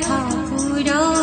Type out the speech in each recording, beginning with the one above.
ठाकुर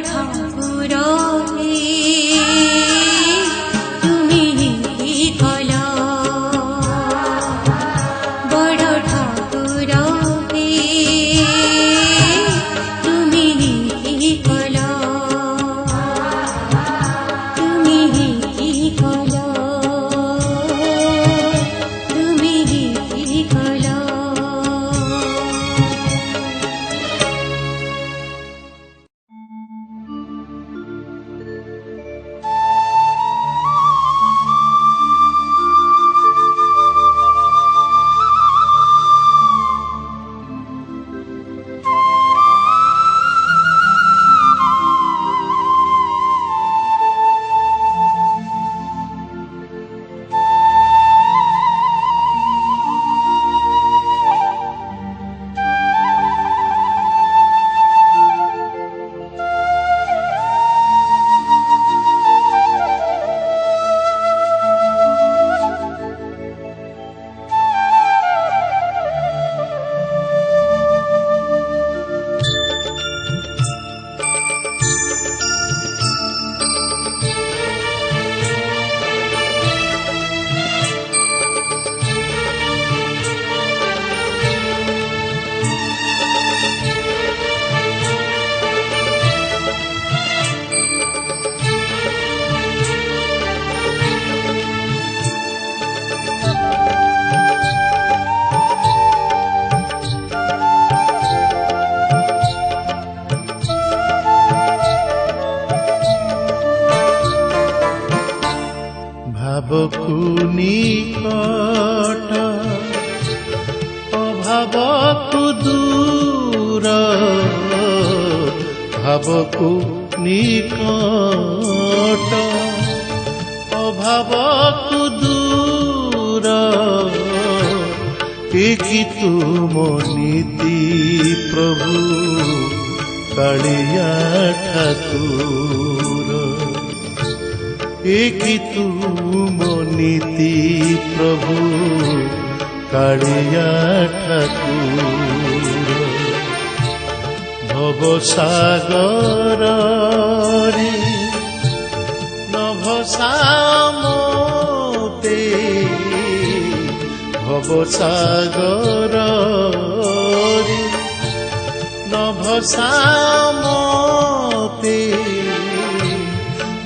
ठाकुर तुमी ही कल बड़ ठाकुर तुमी ही कल तुमी ही कल तुमी ही कल। भावकु निकट अभावकु दूर भावकु निकट अभावकु दूर कि तुम नीति प्रभु कालिया ठाकुर एक तुम नीति प्रभु कालिया ठाकुर भव सागर नभ सामते भव सागर नभ सामते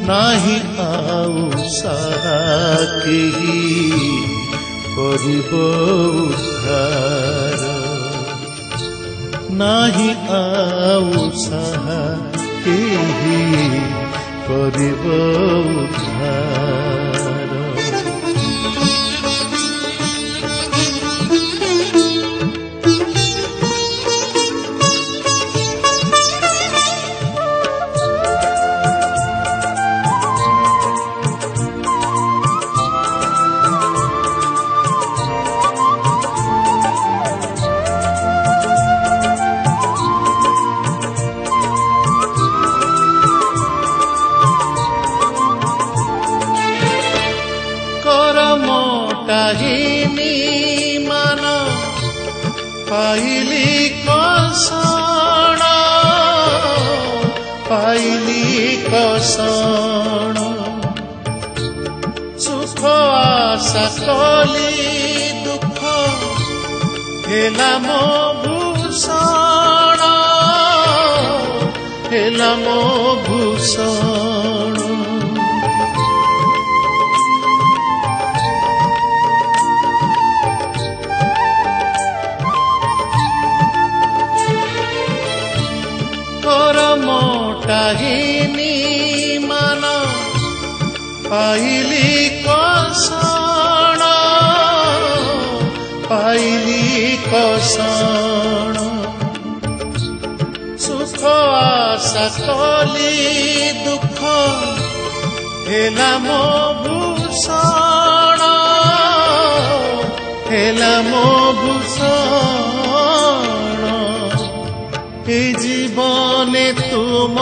नाही आउ साहा केही करिब उद्धार नाही आउ साहा केही करिब उद्धार। काहिनी मान पाइली कषण सुख आशा कली दुख हेला मो भूषण हेला मो भूषण काहिनी मान पाइली कषण सुख आशा कली दुख हेला मो भूषण हेला मो भूषण ए जीवने तुम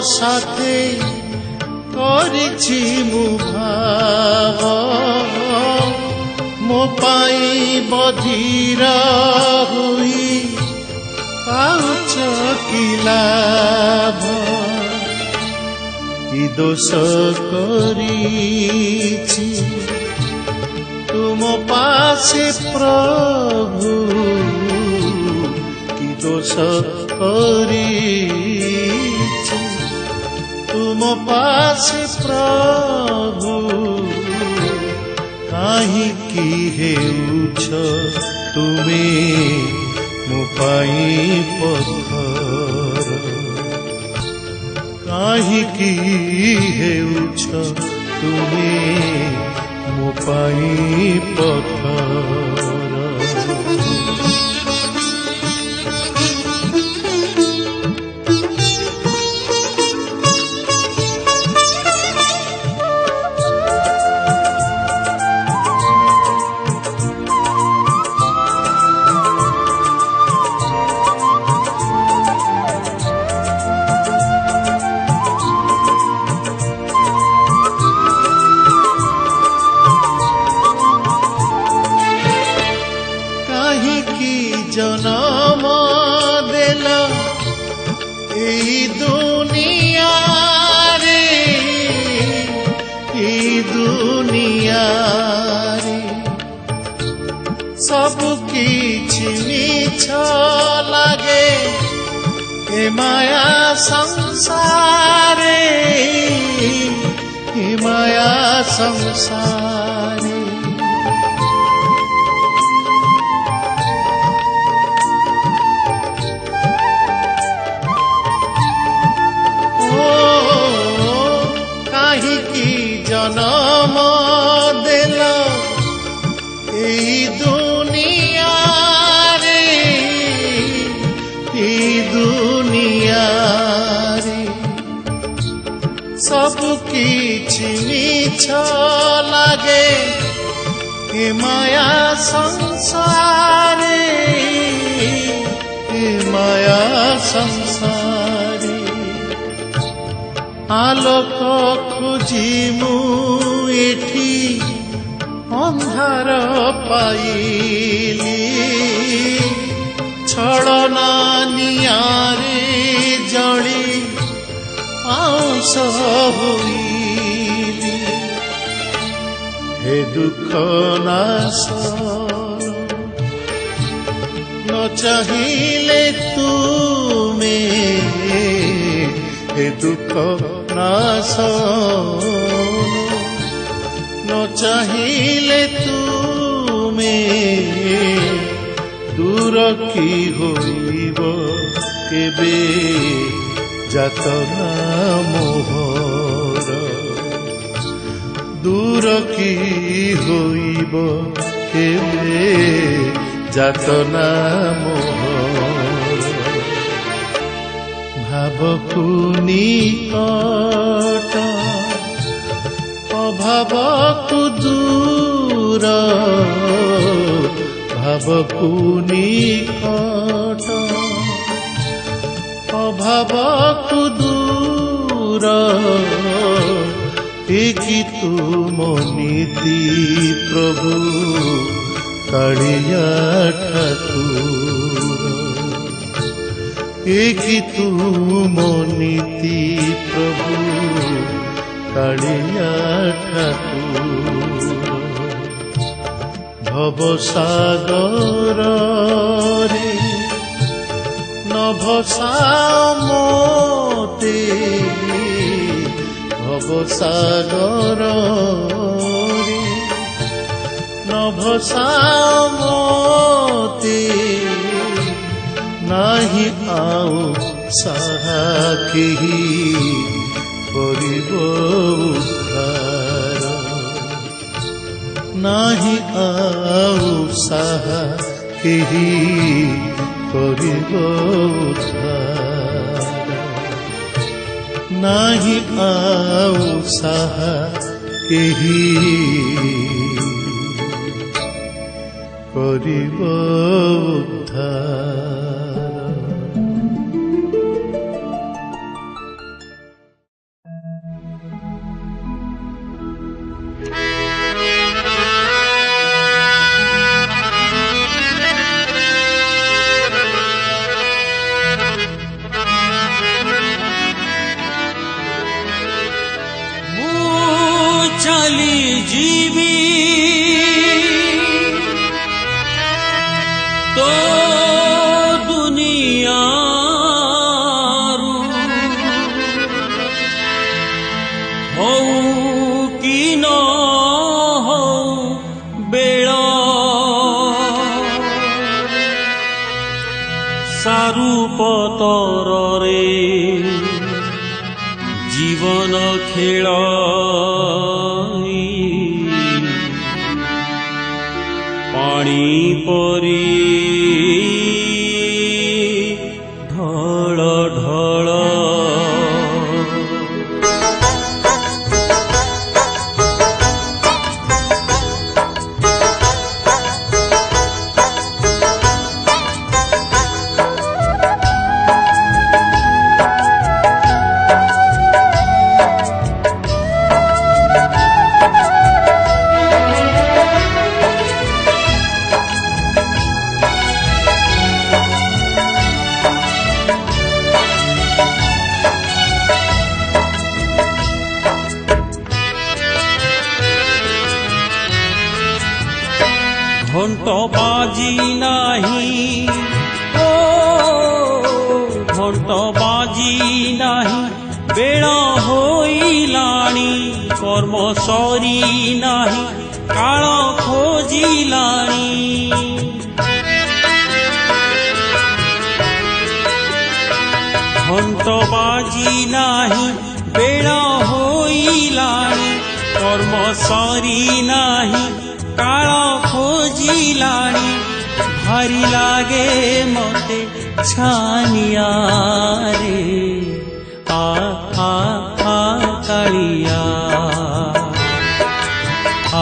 साथे करिछि मु भाव मो पाई बधिर हुई पाउछ कि लाभ कि दोष करिछि तुम पासे प्रभु कि दोष करिछि तुम पासे प्रभु काहिकी हेउछ तुमे मो पाई पत्थर काहिकी हेउछ तुमे मो पाई पत्थर जनम देल एई दुनिया रे सब किछि मिछ लागे ए माया संसारे ए माया संसारे जनम देल एई दुनिया रे सब किछि मिछ लागे ए माया संसारे ए माया संसारे आलोक खोजी मु एठी अंधार पाइली छलना नियारे जली पाउस होइली हे दुख नाशर न चाहिले तुमे हे दुख नाशन न चाहिले तुमे दूर की होइब केबे जातना मोहर दूर की होइब केबे जातना मोहर भावकु निकट अभावकु दूर भावकु निकट अभावकु दूर एकी तुम नीति प्रभु कालिया ठाकुर एकी तुम नीति प्रभु कालिया ठाकुर भवसागर रे नभसा मोते भवसागर रे नभसा मोते नाही आउ साहा केही करिब उद्धार नाही आउ साहा केही करिब उद्धार नाही आउ साहा केही करिब उद्धार। जीवी तो दुनिया हो कि न हो बेड़ा सारू पतर रे जीवन खेल पानी परी ढल ढल घंट बाजी नहीं ओ घंट बाजी नहीं बेड़ा होइलाणी कर्म सरी नहीं काल खोजिलाणी घंट बाजी नहीं बेड़ा होइलाणी कर्म सरी नहीं काल खोजिलाणी भारी लागे मते छानिया रे आ आ आ कालिया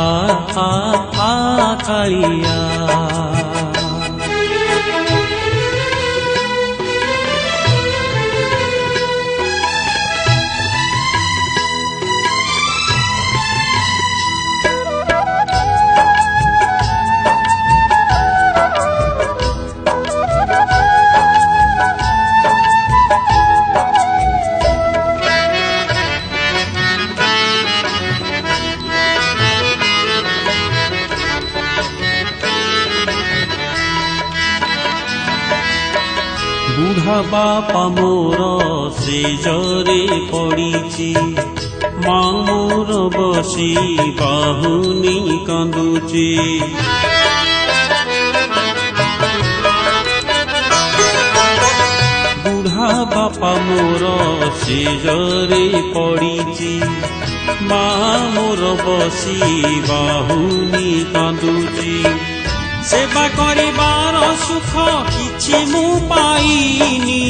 आ आ आ कालिया बुढ़ा बापा मोर से जरे पड़ीची माँ मोर बसी बाहुनी कांदुची बुढ़ा बापा मोर से जरे पड़ीची माँ मोर बसी बाहुनी कांदुची सेवा करिबार सुख किछि मु पाइनी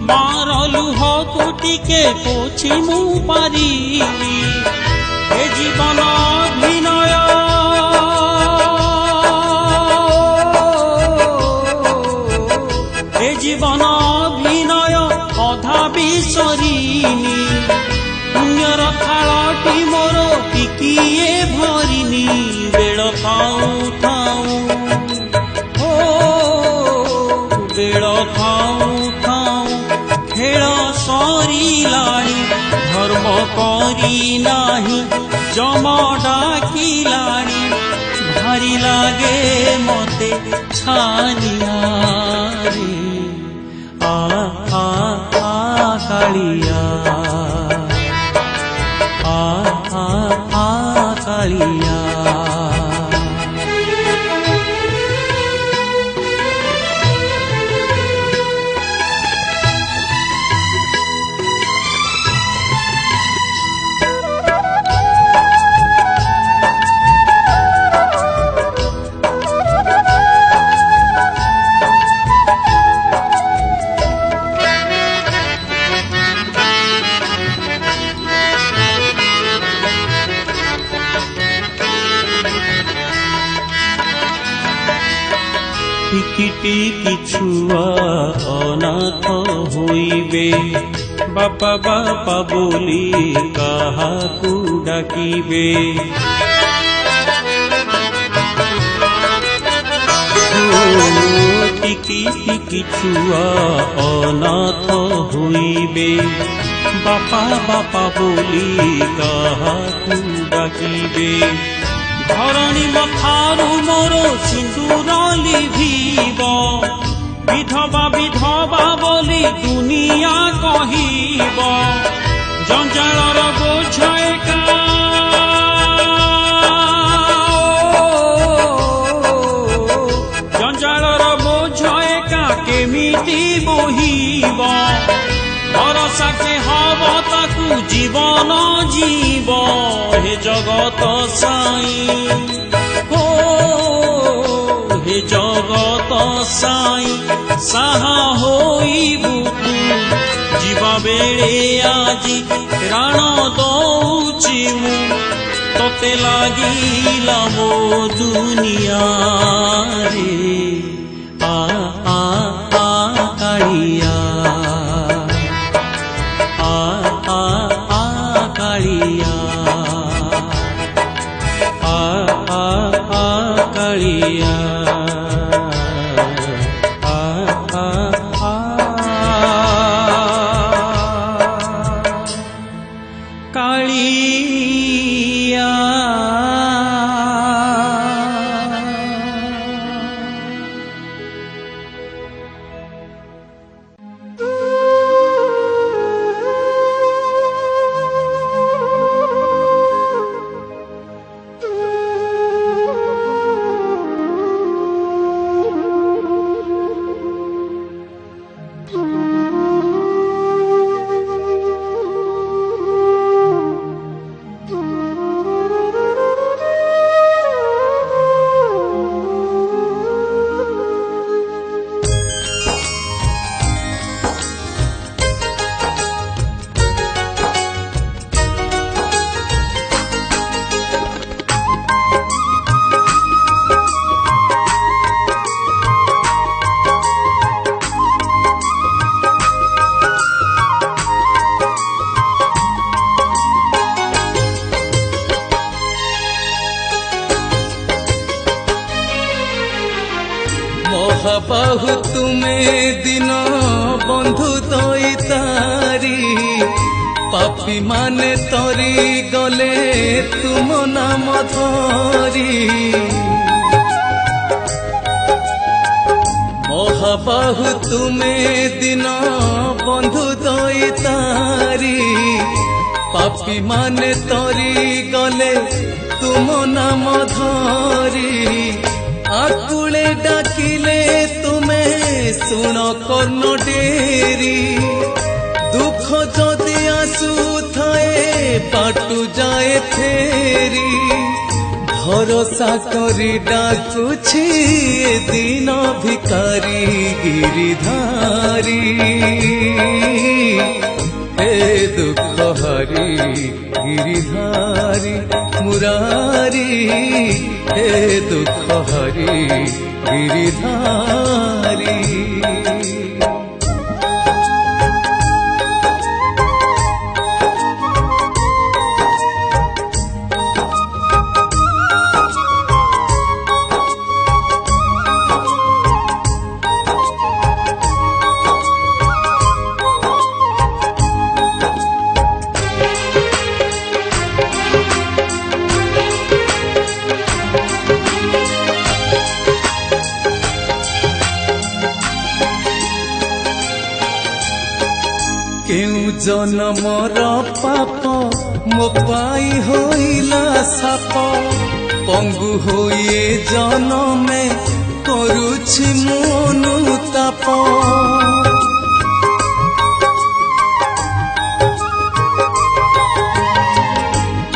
मार लुह को टिके पोछि मु पारिनी ए जीवन अभिनय ए जीवन अभिनय अधा बिसरिनी पुण्यर थालटी मोर टिकिए भरिनी बेल थाऊ थाऊ बेल थाऊ थाऊ खेल सरिलाणी धर्म करी नाही जम डाकिलाणी भारी लागे मते छानिया रे आ आ आ कालिया आ आ आ कालिया टिकी टिकी छुआ अनाथ होइबे बापा बापा बोली काहाकू डाकिबे টিকি টিকি ছুয়া অনাথ হইবে বাপা বাপা বলি কাহাকু ডাকিবে ধরণী মথারু মোর সিন্দুর লিভিব বিধবা বিধবা বলি দুনিয়া কহিব জঞ্জালর বোঝ একা জঞ্জালর বোঝ একা কেমিতি বহিব ভরসাকে হব তাকু জীবন জীব হে জগত সাই হে জগত সাই সাহা হইবু তু ଯିବା ବେଳେ ଆଜି ପ୍ରାଣ ଦଉଛି ମୁଁ ତତେ ଲାଗିଲା ମୋ ଦୁନିଆରେ ଆ ଆ ଆ କାଳିଆ ଆ ଆ ଆ କାଳିଆ ଆ ଆ ଆ କାଳିଆ বাহু তুমে দিন বন্ধু দই তারি পাপি মানে তরি গলে তুম নাম ধরি মহাবাহু তুমে দিন বন্ধু দই তারি পাপি মানে তরি গলে তুম নাম ধরি আকুলে ডাকিলে তুমে শুণ কর্ণ ডেরি দুঃখ যদি আসু থায়ে বাটু যায় ফেরি ভরসা করি ডাকুছি দিন ভিকারি গিরিধারি হে দুঃখ হারি গিরিধারি মুরারি হে দুঃখ হরি গিরিধারি জনমর পাপ মো পাই হইলা সাপ পঙ্গু হইয়ে জনমে করুছি মু অনুতাপ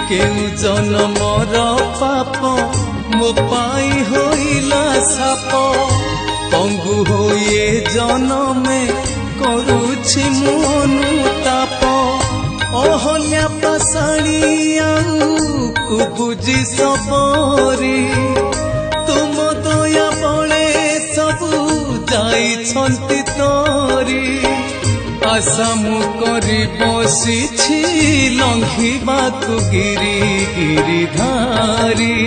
কেউ জনমর পাপ মো পাই হইলা সাপ পঙ্গু হইয়ে জনমে କରୁଛି ମୁଁ ଅନୁତାପ ଅହଲ୍ୟା ପାଷାଣିଆକୁ ବୁଝି ସବରି ତୁମ ଦୟା ବଳେ ସବୁ ଯାଇଛନ୍ତି ତରି ଆଶା ମୁଁ କରି ବସିଛି ଲଙ୍ଘିବାକୁ ଗିରି ଗିରିଧାରି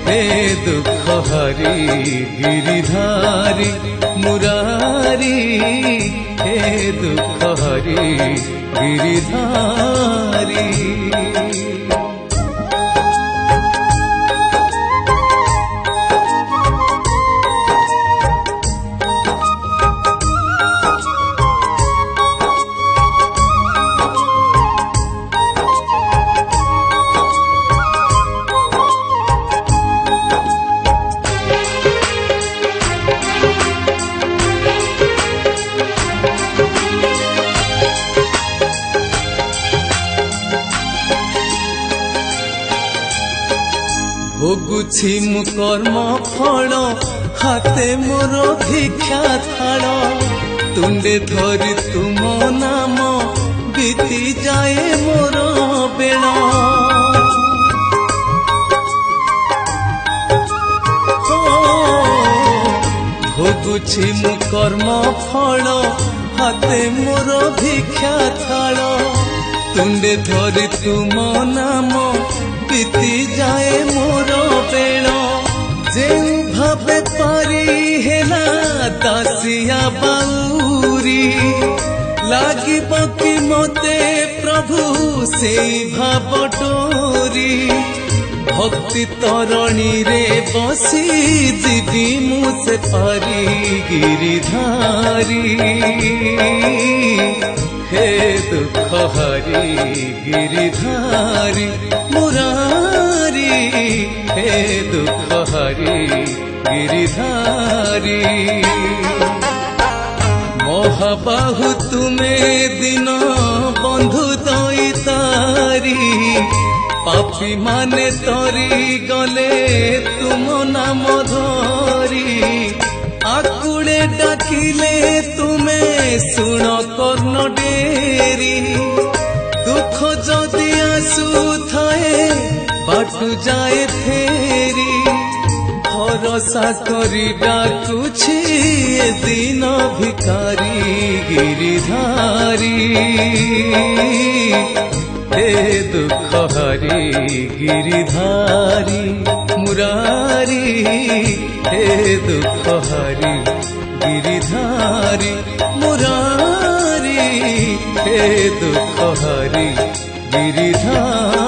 ହେ ଦୁଃଖ हरि गिरिधारी मुरारी हे दुख हरि गिरिधारी। ভোগুছি মু কর্ম ফল হাতে মোর ভিক্ষা থাল তুণ্ডে ধরি তুম নাম বিতি যায়ে মোর বেল। ভোগুছি মু কর্ম ফল হাতে মোর ভিক্ষা থাল তুণ্ডে ধরি তুম নাম বিতি যায় মোর বেল। যে ভাবে পারি হেলা দাসিয়া বাউরি লাগিব কি মতে প্রভু সেই ভাব ডোরি। ভক্তি তরণী রে বসি ଯିବି ମୁଁ ସେ ପାରି ଗିରିଧାରୀ। हे दुख हरि गिरिधारी मुरारी हे दुख हरि गिरिधारी। महाबाहु तुमे दिन बंधु दैतारी पापी माने तरी गले तुम नाम धरी। आकुड़े डाकिले तुमे सुन कर्ण डेरी दुख जदि आसु थाए बाटु जाए फेरी। भरोसा करी डाकुछि ए दिन भिकारी गिरिधारी। हे दुख हरि गिरिधारी मुरारी हे दुख हरि गिरिधारी मुरारी हे दुख हरि गिरिधारी।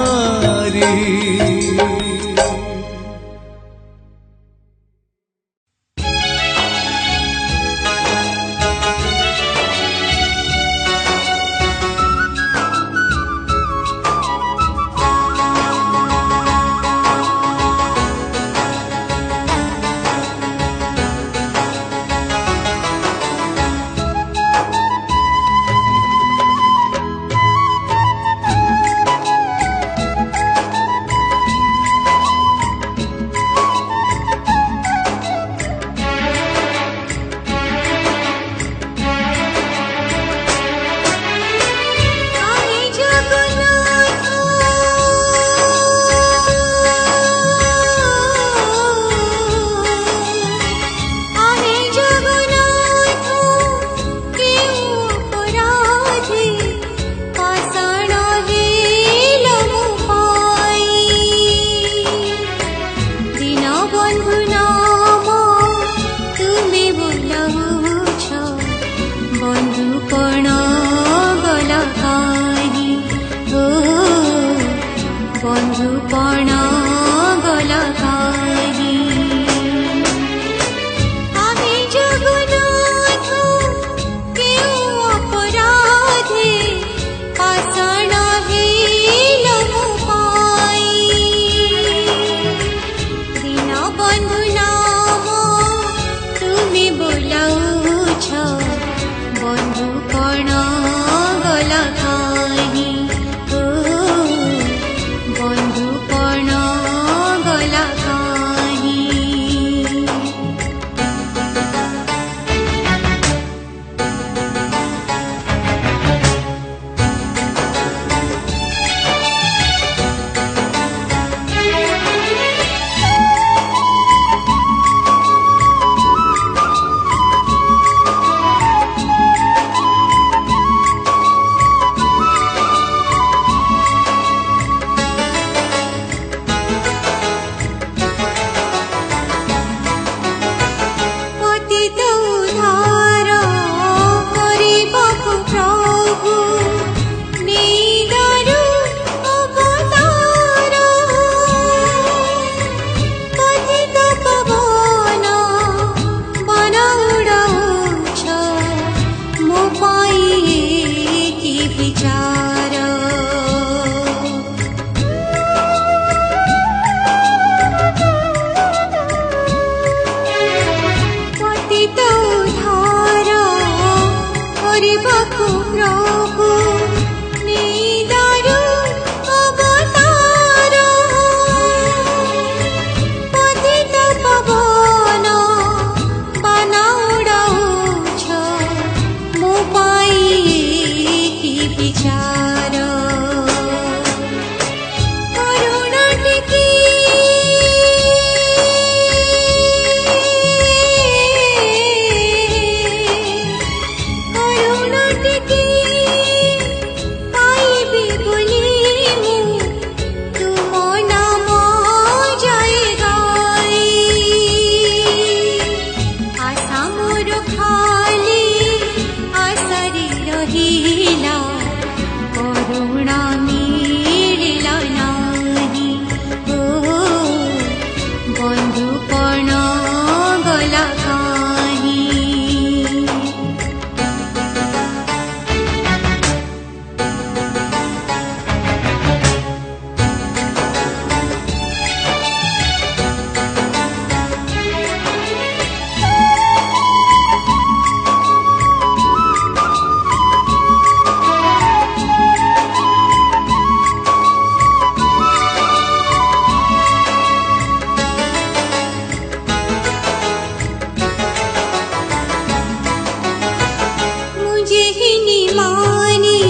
मानी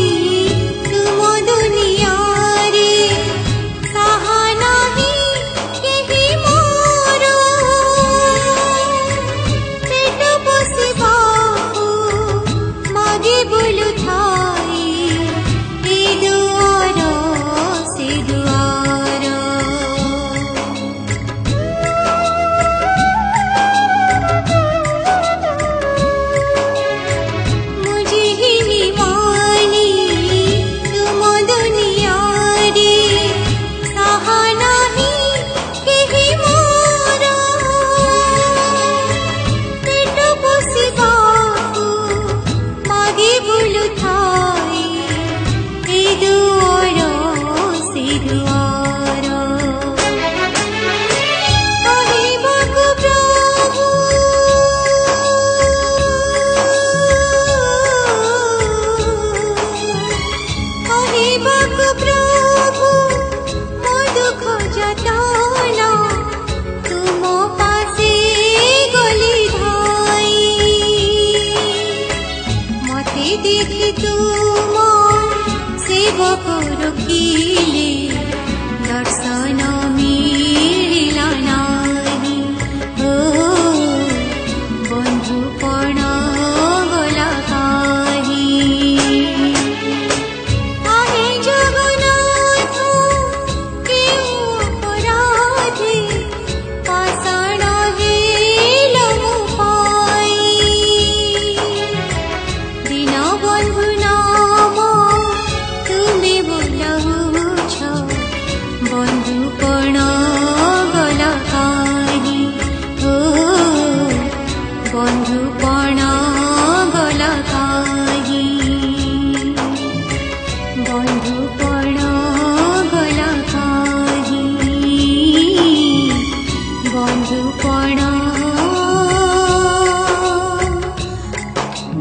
तुम दुनिया रे साहा नाही केही मोर पेट पोषिबाकु मागे बोलु थाई ए दुआर से दुआर मुझे ही निवानी तुम दुनिया रे साहा नाही केही मोर पेट पोषिबाकु मागे बोलु थाई ए दुआर से दुआर कहिबाकु प्रभु कहिबाकु प्रभु मो दुख जतना तुम पासे गली धाई मते देखि तुम सेवक रखिले दर्शन मिलिला नाही ओ बन्धुपण गला काहि आहे जगन्नाथ केउ अपराधे पाषाण हेल मो पाई दीनबन्धु नाम तुमे बोलाउछ बन्धुपण गला काहि हो बन्धुपण गला काहि बन्धुपण गला काहि बन्धुपण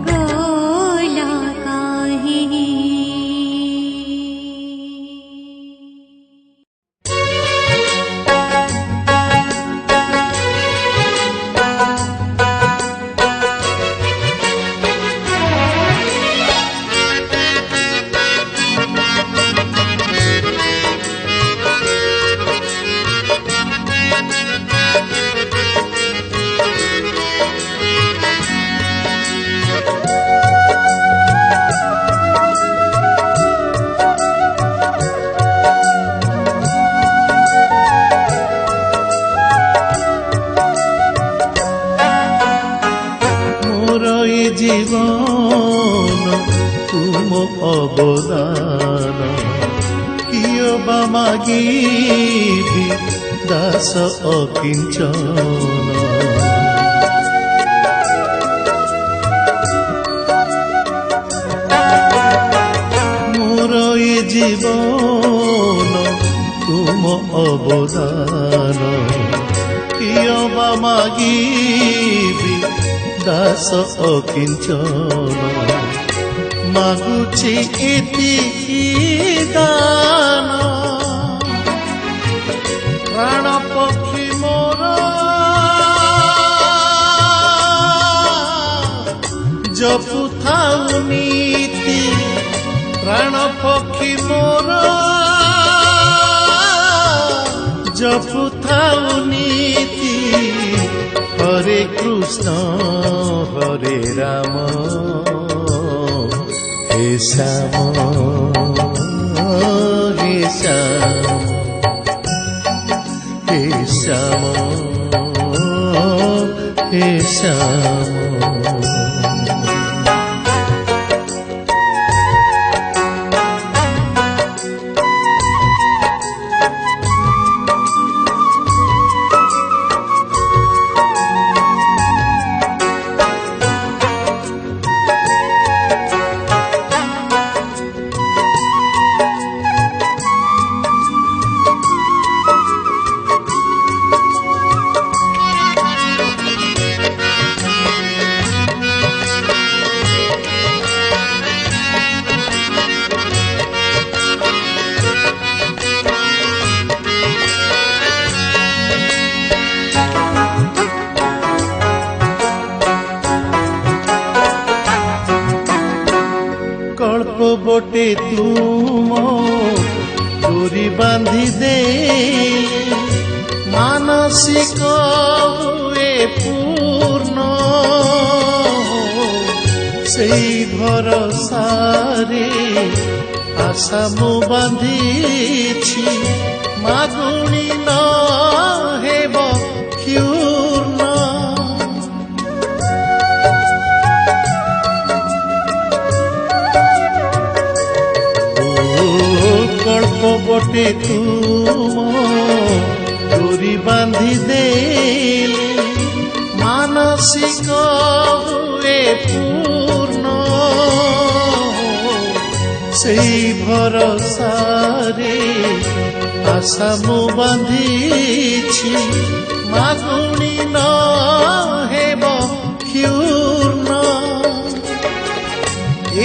गला काहि मोर ए जीवन तुम अवदान किय बा मागिबी दास अकिंचन मोर ए जीवन तुम अवदान किय बा मागिबी दास अकिंचन मागुछि एतिकी दान प्राण पक्षी मोर जपुथाउ नीति प्राण पक्षी मोर जपुथाउ नीति हरे कृष्ण हरे राम हे श्याम हे श्याम हे श्याम हे श्याम कल्प बोटे तुम डोरी बांधि दे मानसिक हुए पूर्ण सेई भरसारे आशा मु बांधिछि मागुणी न हेब क्षुर्ण कल्प बोटे तुम डोरी बांधि दे मानसिक हुए पूर्ण सेई भरसारे आशा मु बांधिछि मागुणी न हेब क्षुर्ण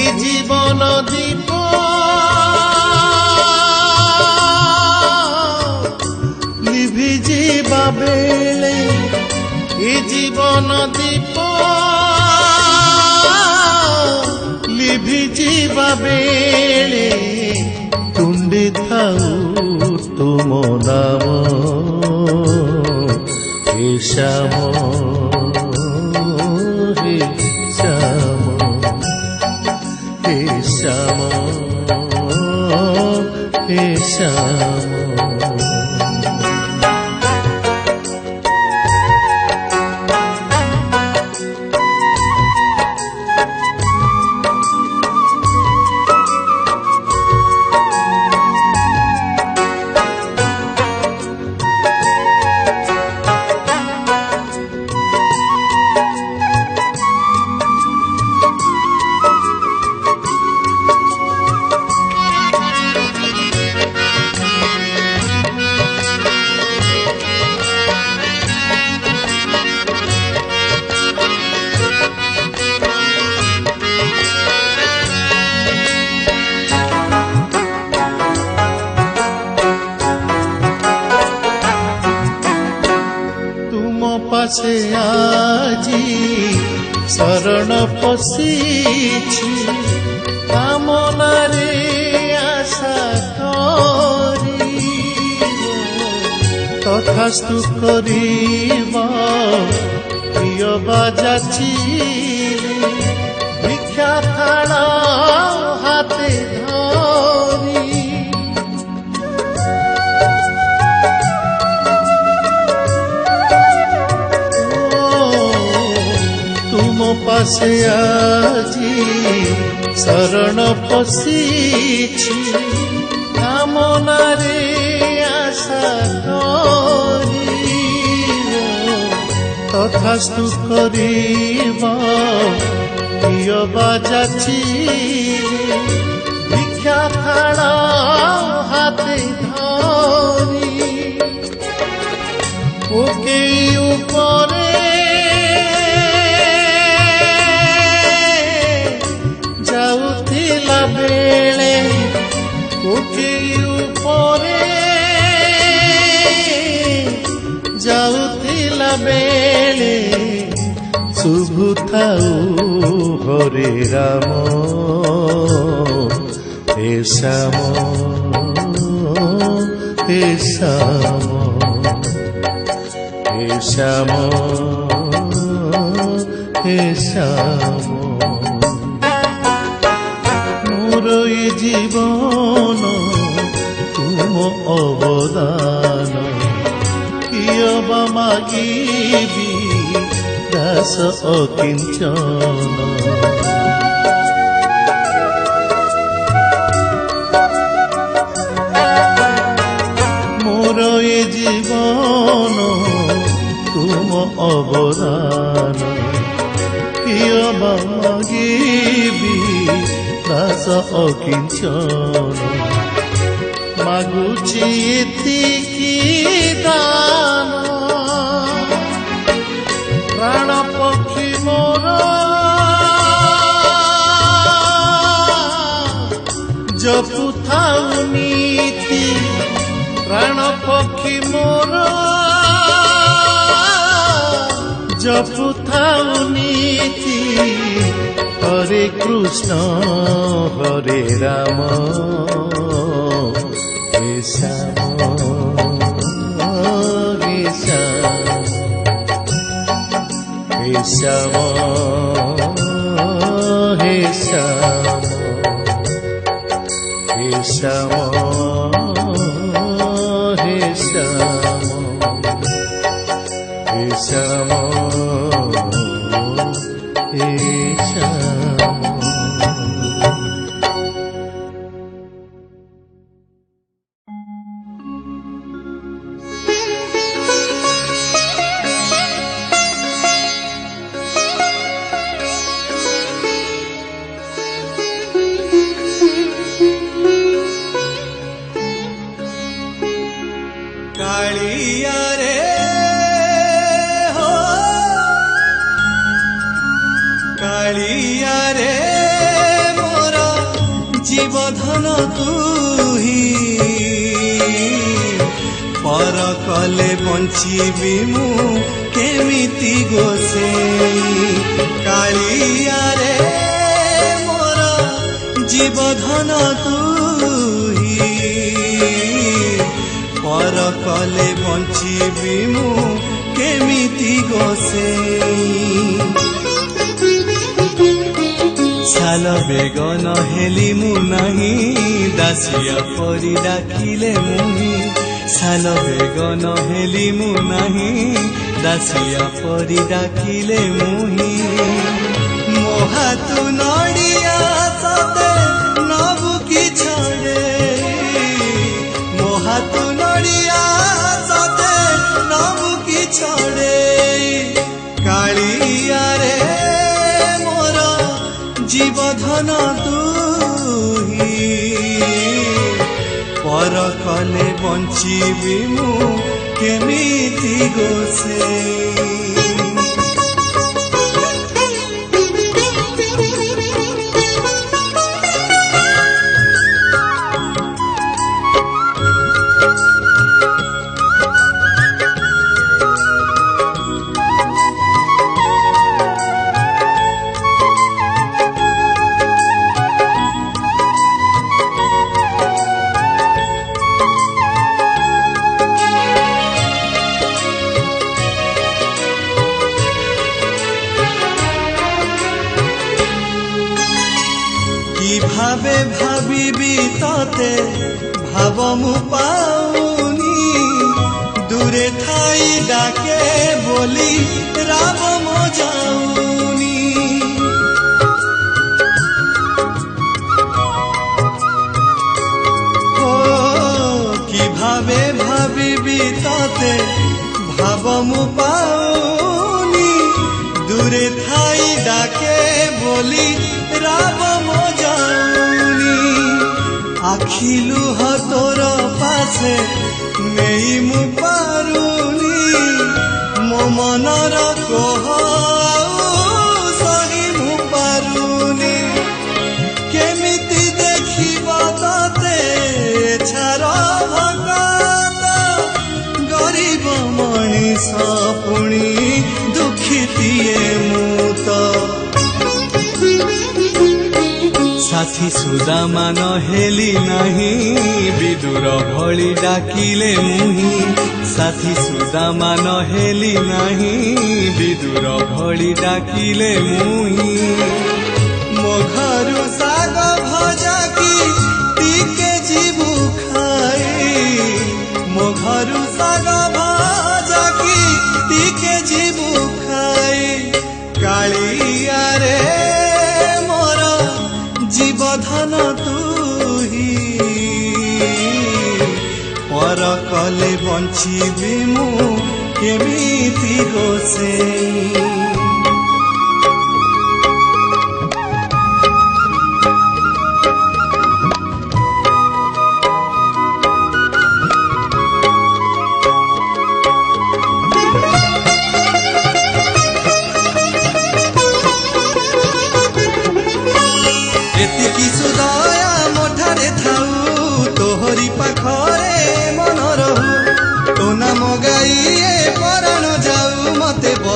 ए जीवन दीप लिभि जीवा बेले ए जीवन दीप लिभि जीवा बेले तुंडी थाऊ तुम नाम हे श्याम हे श्याम हे श्याम हे श्याम पाछे आजी शरण पशिछि कामनारे आशा करी तथास्तु करिब प्रिय बाजाछि भिक्षा थाल हाते धरी पासे आजी शरण पशिछि कामनारे आशा करी तथास्तु करिब प्रिय बाजाछि भिक्षा थाल हाते धरी ओके उपरे जाउथिला बेले कोठी उपरे जाउथिला बेले शुभुथाऊ हरे राम हे श्याम हे श्याम हे श्याम हे श्याम मोरई जीवन तुम अवदान कियबा मागिबी दास अकिंचन मोरई जीवन तुम अवदान कियबा मागिबी दास अकिंचन मागुछि एतिकी दान प्राण पक्षी मोर जपुथाऊ नीति प्राण पक्षी मोर जपुथाऊ नीति हरे कृष्ण हरे राम हे श्याम हे श्याम हे श्याम हे श्याम हे श्याम हे श्याम हे श्याम हे श्याम। कालिया रे हो कालिया रे मोर जीवधन तुही पर कले बंचीबी मु केमिति गोसेई कालिया रे मोर जीवधन तुही पर कले बंचीबी मु केमिति गोसेई साल बेगन हेली मु नहीं दासिया परी डाकिले मुही साल बेगन हेली मु नहीं दासिया परी डाकिले मुही मो हाथु नड़िया सते नबु की छड़े मो हाथु नड़िया सते नबु की छड़े कालिया रे मोर जीवधन तुही पर कले बंचीबी मु केमिति गोसेई भावे भाविबी तते भाव मु पाउनी दूरे थाई डाके बोली राम मो जाऊनी ओ कि भावे भाविबी तते भाव मु पाउनी दूरे थाई डाके बोली राम मो आखिलु हतोर पासे नहीं मु पारुनी मो मनर कोह सही मु पारुनी केमिति देखिब तते छार भगत गरीब मनीष पुणी दुखीतिए मु तो साथी सुदामा न हेली नहीं विदुर भली डाकिले मुही साथी सुदामा न हेली नहीं विदुर भली डाकिले मुही मो घरु साग भजा की टिके जीवु खाई मो घरु साग भजा की टिके जीवु खाई कालिया रे जीवधन तुही पर कले बंचीबी मु केमिति गोसेई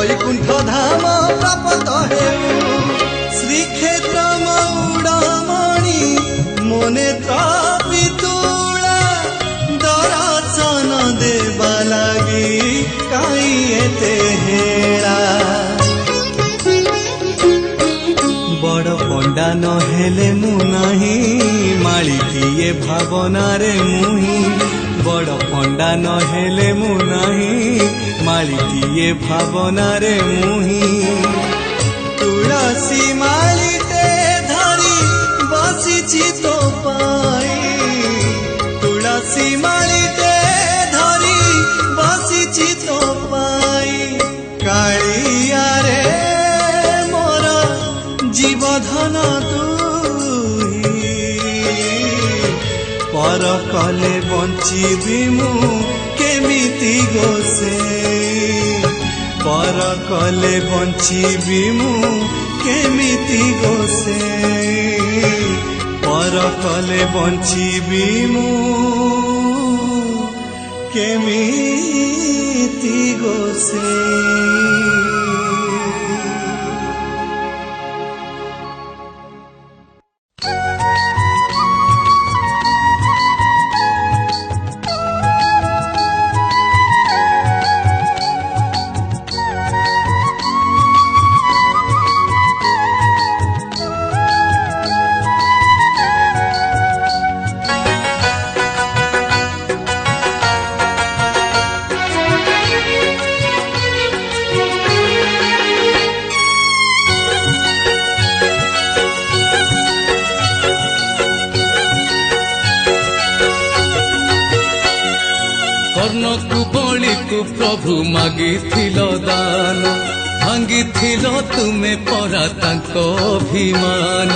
वैकुंठ धा ଏ ଭାବନାରେ ମୁହିଁ ବଡ଼ ପଣ୍ଡା ନହେଲେ ମୁଁ ନାହିଁ ମାଳିଟିଏ ଭାବନାରେ ମୁହିଁ ତୁଳସୀ ମାଳିଟେ ଧରି ବସିଛି ତୋ ପାଇଁ ତୁଳସୀ ମାଳିଟେ ଧରି ବସିଛି ତୋ ପାଇଁ କାଳିଆରେ ମୋର ଜୀବଧନ पर कले बंचिबी मु केमिति गोसे पर कले बंचिबी मु केमिति गोसे पर कले बंचिबी मु केमिति गोसे प्रभु मागिथिल दान भांगिथिल तुमे परा तांको अभिमान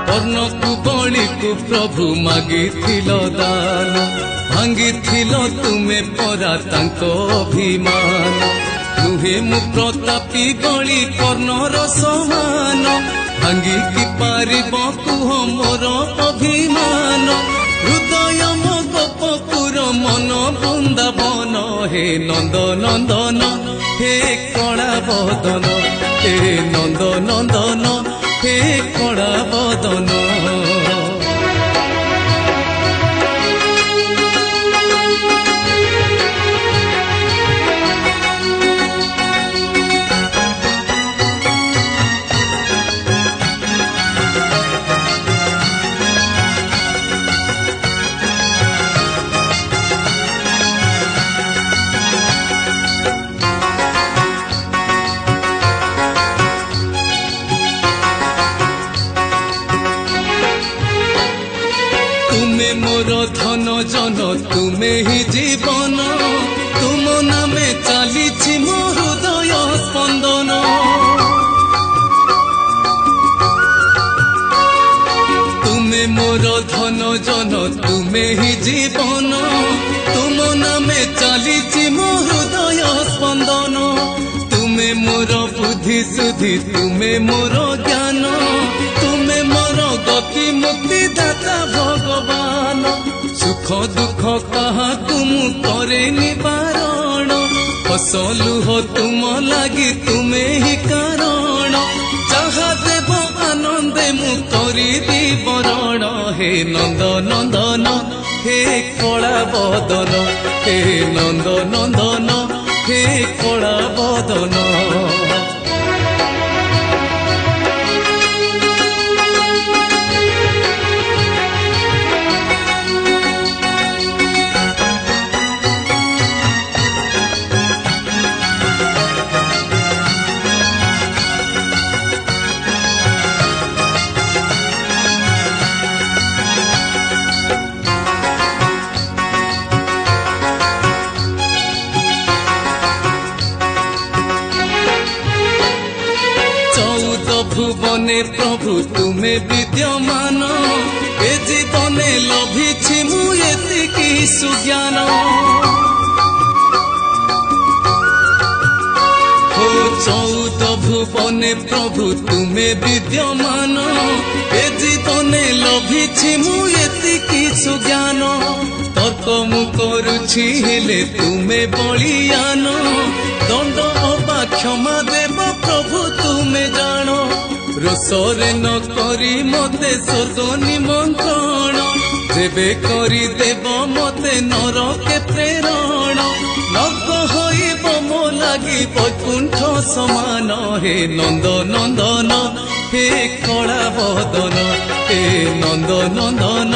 कर्णकु बलिकु प्रभु मागिथिल दान भांगिथिल तुमे परा तांको अभिमान नुहे मु प्रतापी बलि कर्णर समान भांगी कि पारिब कुह मोर अभिमान हृदय मो गोपपुर मन बृंदावन हे नंद नंदन हे कला बदन हे नंद नंदन हे कला बदन धन जन तुमे ही जीवन तुम नामे चली मो हृदय स्पंदन तुमे मोर धन जन तुमे ही जीवन तुम नामे चली मो हृदय स्पंदन तुमे मोर बुद्धि सुधि तुमे मोर ज्ञान तुमे मोर गति मुक्ति दाता भगवान सुख दुख कहा तुम करे निवारण हसलु हो तुम लगी तुम्हें ही कारण जहा देव आनंदे मु करी दी बरण हे नंद नंदन हे कला बदन हे नंद नंदन हे कला बदन भुवने प्रभु तुमे विद्यमान ए जीवने लभिछि मु एतिकी सुज्ञान हो 14 भुवने प्रभु तुमे विद्यमान ए जीवने लभिछि मु एतिकी सुज्ञान तर्क मु करुछि हेले तुमे बलियान दंड अबा क्षमा देव प्रभु तुमे जानो रोसरे न करी मते स्वर्ग निमंत्रण जेबे करी देव मते नरके प्रेरण नक होइब मो लागि वैकुंठ समान हे नंद नंदन हे कला बदन हे नंद नंदन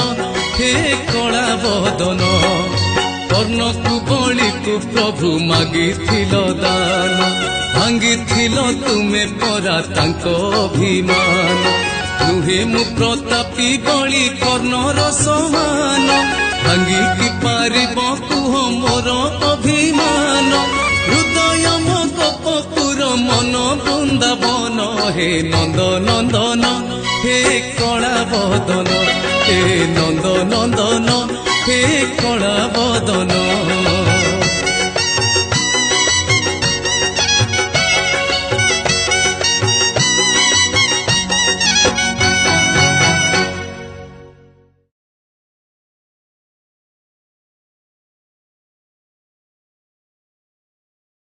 हे कला बदन कर्णकु बलिकु प्रभु मागिथिल दान भांगिथिल तुमे परा तांको अभिमान नुहे मु प्रतापी बलि कर्णर समान भांगी कि पारिब कुह मोर अभिमान हृदय मो गोपपुर मन बृंदावन हे नंद नंदन हे कला बदन हे नंद नंदन हे कला बदन।